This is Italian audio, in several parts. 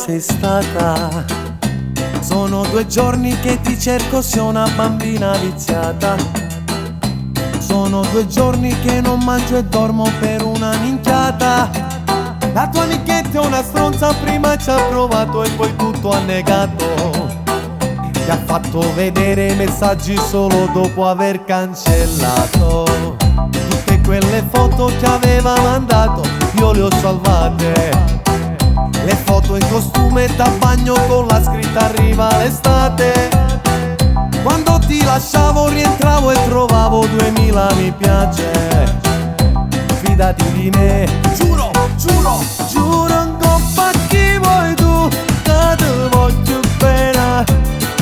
sei stata? Sono 2 giorni che ti cerco, sei una bambina viziata. Sono 2 giorni che non mangio e dormo per una minchiata. La tua amichetta è una stronza, prima ci ha provato e poi tutto ha negato. Ti ha fatto vedere i messaggi solo dopo aver cancellato. Tutte quelle foto che aveva mandato io le ho salvate. Le foto in costume da bagno con la scritta arriva l'estate. Quando ti lasciavo rientravo e trovavo 2000 mi piace. Fidati di me, giuro, giuro, giuro in coppa a chi vuoi tu, che te voglio bene.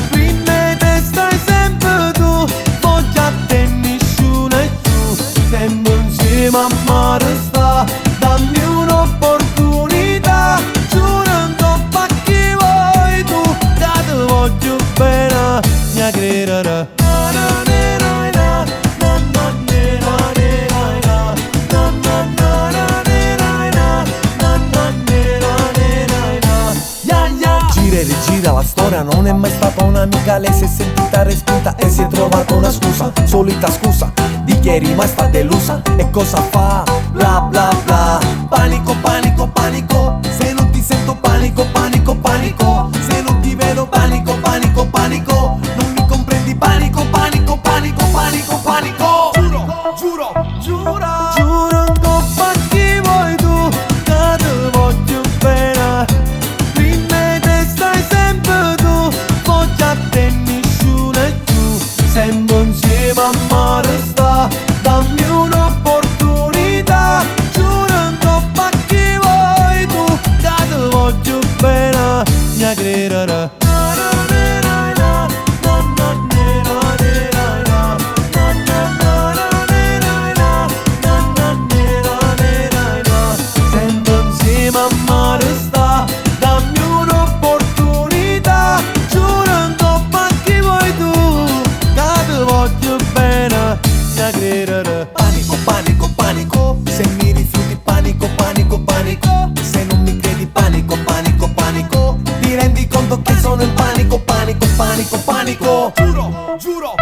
Prima te stai sempre tu, voglio a te nessuno è tu. Sempre insieme a mare sta, dammi un'opportunità. Giuro in coppa a chi vuoi tu, che te voglio bene. Mi credere. Gira e rigira la storia, non è mai stata un'amica. Lei si è sentita respinta e si è trovata una scusa. Solita scusa di chi è rimasta delusa. E cosa fa? Bla bla bla. Panico, panico, panico. Se non ti sento panico, panico, panico. Se non ti vedo panico, panico, panico. Non mi comprendi panico, panico, panico, panico, panico. Giuro, giuro, giura. Giuro in coppa a chi vuoi tu, che te voglio bene. Prima te stai sempre tu, voglio a te nessuno è tu. Sempre insieme a mare sta, dammi un'opportunità. Giuro in coppa a chi vuoi tu, che te voglio bene. Mi credere. Panico, panico, panico. Se mi rifiuti panico, panico, panico. Se non mi credi panico, panico, panico. Ti rendi conto che sono in panico, panico, panico, panico. Giuro, giuro.